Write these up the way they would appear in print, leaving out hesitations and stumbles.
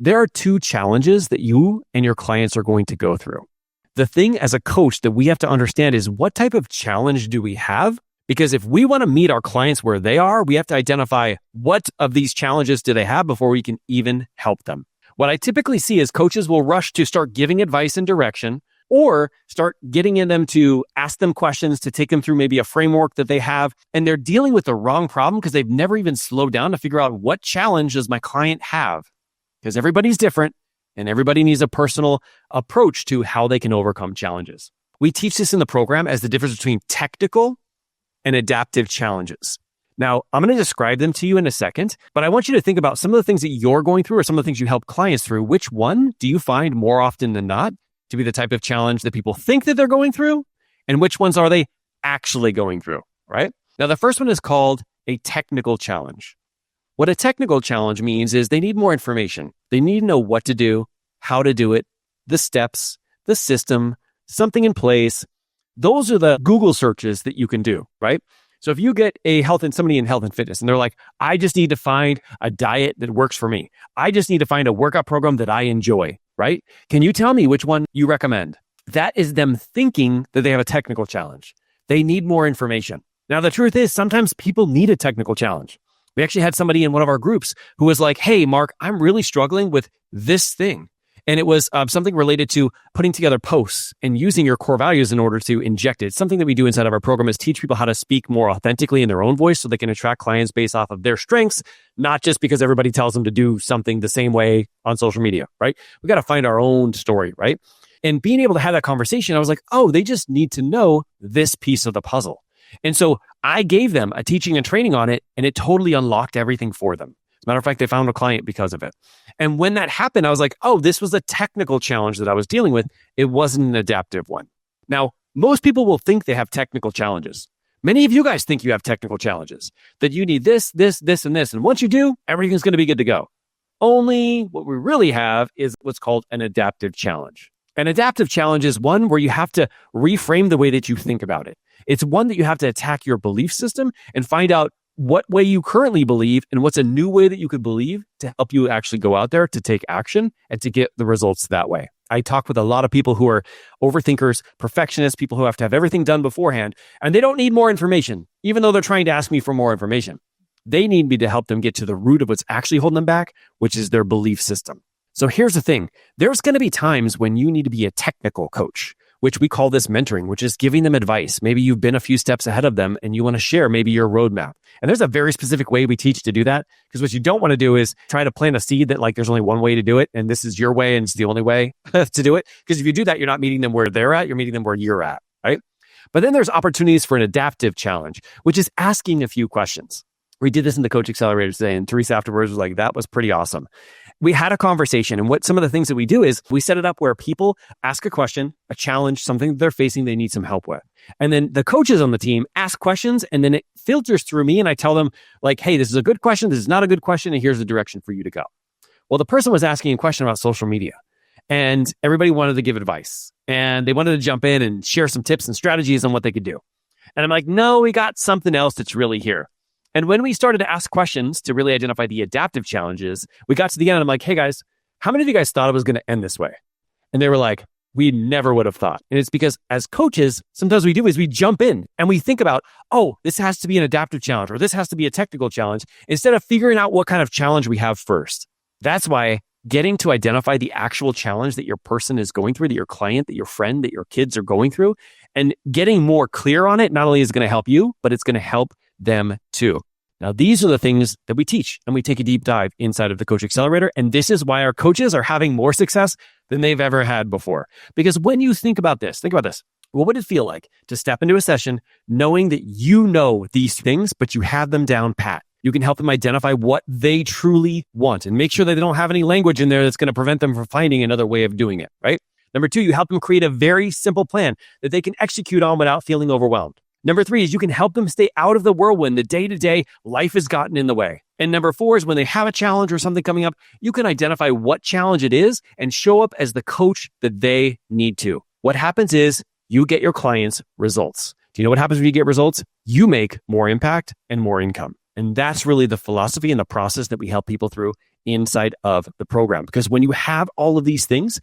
There are two challenges that you and your clients are going to go through. The thing as a coach that we have to understand is what type of challenge do we have? Because if we want to meet our clients where they are, we have to identify what of these challenges do they have before we can even help them. What I typically see is coaches will rush to start giving advice and direction, or start getting in them to ask them questions, to take them through maybe a framework that they have, and they're dealing with the wrong problem because they've never even slowed down to figure out what challenge does my client have. Because everybody's different and everybody needs a personal approach to how they can overcome challenges. We teach this in the program as the difference between technical and adaptive challenges. Now, I'm going to describe them to you in a second, but I want you to think about some of the things that you're going through or some of the things you help clients through. Which one do you find more often than not to be the type of challenge that people think that they're going through? And which ones are they actually going through, right? Now, the first one is called a technical challenge. What a technical challenge means is they need more information. They need to know what to do, how to do it, the steps, the system, something in place. Those are the Google searches that you can do, right? So if you get somebody in health and fitness and they're like, I just need to find a diet that works for me. I just need to find a workout program that I enjoy, right? Can you tell me which one you recommend? That is them thinking that they have a technical challenge. They need more information. Now, the truth is sometimes people need a technical challenge. We actually had somebody in one of our groups who was like, hey, Mark, I'm really struggling with this thing. And it was something related to putting together posts and using your core values in order to inject it. Something that we do inside of our program is teach people how to speak more authentically in their own voice so they can attract clients based off of their strengths, not just because everybody tells them to do something the same way on social media, right? We got to find our own story, right? And being able to have that conversation, I was like, oh, they just need to know this piece of the puzzle. And so I gave them a teaching and training on it, and it totally unlocked everything for them. As a matter of fact, they found a client because of it. And when that happened, I was like, oh, this was a technical challenge that I was dealing with. It wasn't an adaptive one. Now, most people will think they have technical challenges. Many of you guys think you have technical challenges, that you need this, this, this, and this. And once you do, everything's going to be good to go. Only what we really have is what's called an adaptive challenge. An adaptive challenge is one where you have to reframe the way that you think about it. It's one that you have to attack your belief system and find out what way you currently believe and what's a new way that you could believe to help you actually go out there to take action and to get the results that way. I talk with a lot of people who are overthinkers, perfectionists, people who have to have everything done beforehand, and they don't need more information, even though they're trying to ask me for more information. They need me to help them get to the root of what's actually holding them back, which is their belief system. So here's the thing. There's going to be times when you need to be a technical coach, which we call this mentoring, which is giving them advice. Maybe you've been a few steps ahead of them and you want to share maybe your roadmap. And there's a very specific way we teach to do that, because what you don't want to do is try to plant a seed that like there's only one way to do it and this is your way and it's the only way to do it. Because if you do that, you're not meeting them where they're at, you're meeting them where you're at, right? But then there's opportunities for an adaptive challenge, which is asking a few questions. We did this in the Coach Accelerator today, and Teresa afterwards was like, that was pretty awesome. We had a conversation, and what some of the things that we do is we set it up where people ask a question, a challenge, something that they're facing they need some help with. And then the coaches on the team ask questions, and then it filters through me, and I tell them like, hey, this is a good question, this is not a good question, and here's the direction for you to go. Well, the person was asking a question about social media, and everybody wanted to give advice, and they wanted to jump in and share some tips and strategies on what they could do. And I'm like, no, we got something else that's really here. And when we started to ask questions to really identify the adaptive challenges, we got to the end and I'm like, hey guys, how many of you guys thought it was going to end this way? And they were like, we never would have thought. And it's because as coaches, sometimes we do is we jump in and we think about, oh, this has to be an adaptive challenge or this has to be a technical challenge, instead of figuring out what kind of challenge we have first. That's why getting to identify the actual challenge that your person is going through, that your client, that your friend, that your kids are going through, and getting more clear on it, not only is going to help you, but it's going to help them too. Now, these are the things that we teach and we take a deep dive inside of the Coach Accelerator. And this is why our coaches are having more success than they've ever had before. Because when you think about this, what would it feel like to step into a session knowing that you know these things, but you have them down pat? You can help them identify what they truly want and make sure that they don't have any language in there that's going to prevent them from finding another way of doing it, right? Number 2, you help them create a very simple plan that they can execute on without feeling overwhelmed. Number 3 is you can help them stay out of the whirlwind. The day-to-day life has gotten in the way. And number 4 is when they have a challenge or something coming up, you can identify what challenge it is and show up as the coach that they need to. What happens is you get your clients results. Do you know what happens when you get results? You make more impact and more income. And that's really the philosophy and the process that we help people through inside of the program. Because when you have all of these things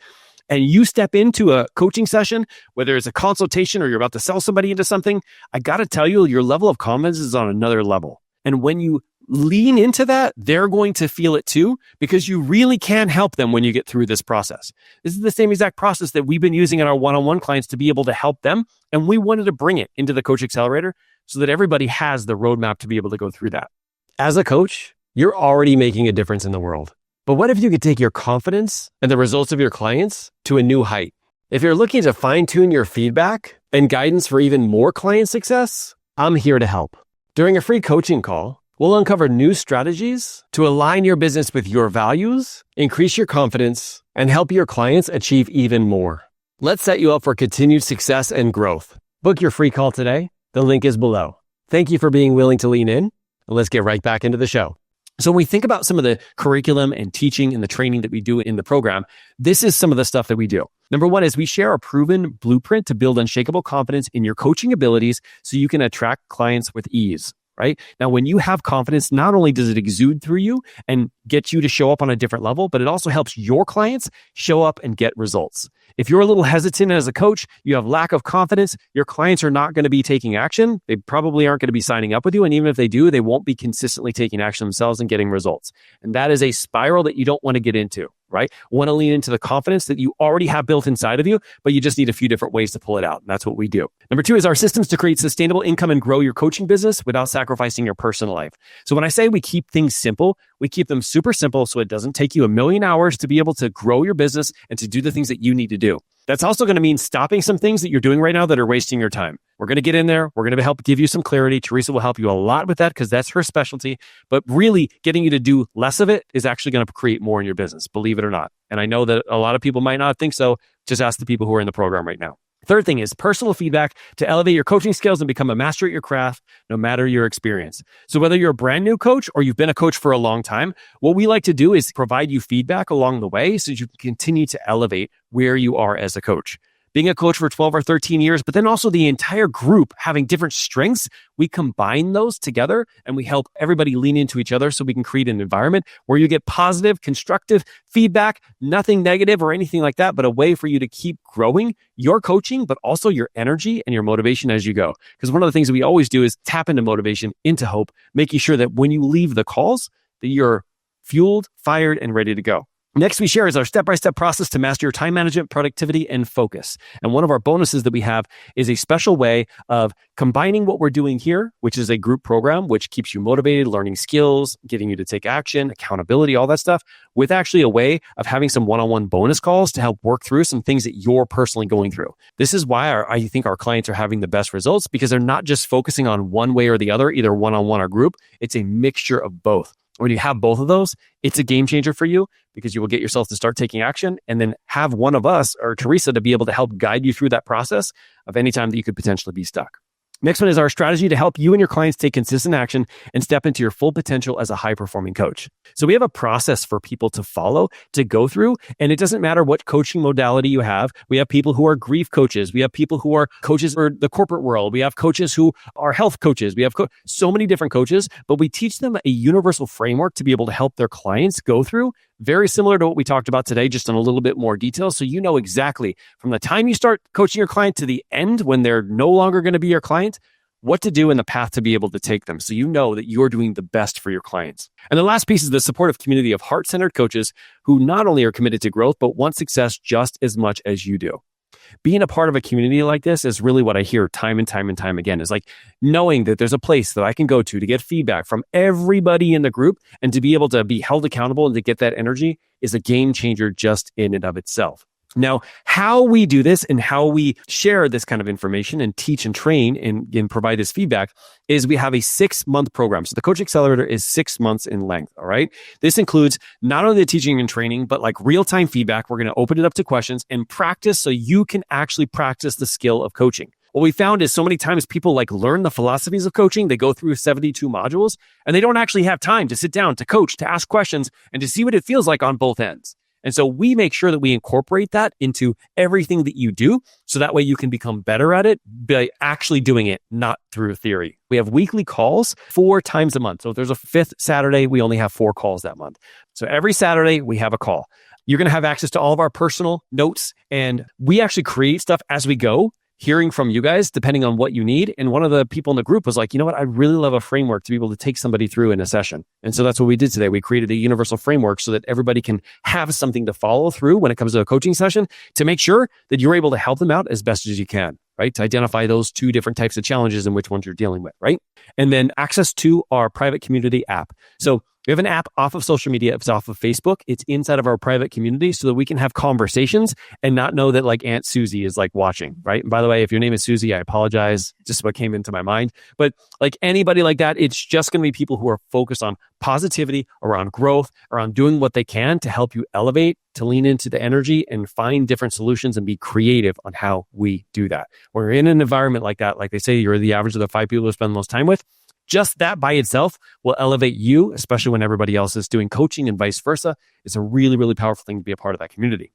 and you step into a coaching session, whether it's a consultation or you're about to sell somebody into something, I got to tell you, your level of confidence is on another level. And when you lean into that, they're going to feel it too, because you really can help them when you get through this process. This is the same exact process that we've been using in our one-on-one clients to be able to help them. And we wanted to bring it into the Coach Accelerator so that everybody has the roadmap to be able to go through that. As a coach, you're already making a difference in the world. But what if you could take your confidence and the results of your clients to a new height? If you're looking to fine-tune your feedback and guidance for even more client success, I'm here to help. During a free coaching call, we'll uncover new strategies to align your business with your values, increase your confidence, and help your clients achieve even more. Let's set you up for continued success and growth. Book your free call today. The link is below. Thank you for being willing to lean in. Let's get right back into the show. So when we think about some of the curriculum and teaching and the training that we do in the program, this is some of the stuff that we do. Number one is we share a proven blueprint to build unshakable confidence in your coaching abilities so you can attract clients with ease. Right? Now, when you have confidence, not only does it exude through you and get you to show up on a different level, but it also helps your clients show up and get results. If you're a little hesitant as a coach, you have lack of confidence, your clients are not going to be taking action. They probably aren't going to be signing up with you. And even if they do, they won't be consistently taking action themselves and getting results. And that is a spiral that you don't want to get into, right? Want to lean into the confidence that you already have built inside of you, but you just need a few different ways to pull it out. And that's what we do. Number two is our systems to create sustainable income and grow your coaching business without sacrificing your personal life. So when I say we keep things simple, we keep them super simple so it doesn't take you a million hours to be able to grow your business and to do the things that you need to do. That's also going to mean stopping some things that you're doing right now that are wasting your time. We're going to get in there. We're going to help give you some clarity. Teresa will help you a lot with that because that's her specialty. But really getting you to do less of it is actually going to create more in your business, believe it or not. And I know that a lot of people might not think so. Just ask the people who are in the program right now. Third thing is personal feedback to elevate your coaching skills and become a master at your craft, no matter your experience. So whether you're a brand new coach or you've been a coach for a long time, what we like to do is provide you feedback along the way so you can continue to elevate where you are as a coach. Being a coach for 12 or 13 years, but then also the entire group having different strengths, we combine those together and we help everybody lean into each other so we can create an environment where you get positive, constructive feedback, nothing negative or anything like that, but a way for you to keep growing your coaching, but also your energy and your motivation as you go. Because one of the things that we always do is tap into motivation, into hope, making sure that when you leave the calls, that you're fueled, fired, and ready to go. Next, we share is our step-by-step process to master your time management, productivity, and focus. And one of our bonuses that we have is a special way of combining what we're doing here, which is a group program, which keeps you motivated, learning skills, getting you to take action, accountability, all that stuff, with actually a way of having some one-on-one bonus calls to help work through some things that you're personally going through. This is why I think our clients are having the best results, because they're not just focusing on one way or the other, either one-on-one or group. It's a mixture of both. When you have both of those, it's a game changer for you because you will get yourself to start taking action and then have one of us or Teresa to be able to help guide you through that process of any time that you could potentially be stuck. Next one is our strategy to help you and your clients take consistent action and step into your full potential as a high-performing coach. So we have a process for people to follow, to go through, and it doesn't matter what coaching modality you have. We have people who are grief coaches. We have people who are coaches for the corporate world. We have coaches who are health coaches. We have so many different coaches, but we teach them a universal framework to be able to help their clients go through, very similar to what we talked about today, just in a little bit more detail. So you know exactly from the time you start coaching your client to the end when they're no longer going to be your client, what to do and the path to be able to take them. So you know that you're doing the best for your clients. And the last piece is the supportive community of heart-centered coaches who not only are committed to growth, but want success just as much as you do. Being a part of a community like this is really what I hear time and time and time again, is like knowing that there's a place that I can go to get feedback from everybody in the group and to be able to be held accountable and to get that energy is a game changer just in and of itself. Now, how we do this and how we share this kind of information and teach and train and provide this feedback is we have a 6-month program. So the Coach Accelerator is 6 months in length, all right? This includes not only the teaching and training, but like real-time feedback. We're going to open it up to questions and practice so you can actually practice the skill of coaching. What we found is so many times people like learn the philosophies of coaching. They go through 72 modules and they don't actually have time to sit down, to coach, to ask questions, and to see what it feels like on both ends. And so we make sure that we incorporate that into everything that you do. So that way you can become better at it by actually doing it, not through theory. We have weekly calls 4 times a month. So if there's a 5th Saturday, we only have 4 calls that month. So every Saturday we have a call. You're going to have access to all of our personal notes, and we actually create stuff as we go, hearing from you guys, depending on what you need. And one of the people in the group was like, you know what? I'd really love a framework to be able to take somebody through in a session. And so that's what we did today. We created a universal framework so that everybody can have something to follow through when it comes to a coaching session to make sure that you're able to help them out as best as you can, right? To identify those 2 different types of challenges and which ones you're dealing with, right? And then access to our private community app. So we have an app off of social media. It's off of Facebook. It's inside of our private community so that we can have conversations and not know that like Aunt Susie is like watching, right? And by the way, if your name is Susie, I apologize. Just what came into my mind. But like anybody like that, it's just going to be people who are focused on positivity, around growth, around doing what they can to help you elevate, to lean into the energy and find different solutions and be creative on how we do that. When we're in an environment like that, like they say, you're the average of the 5 people to spend the most time with. Just that by itself will elevate you, especially when everybody else is doing coaching and vice versa. It's a really, really powerful thing to be a part of that community.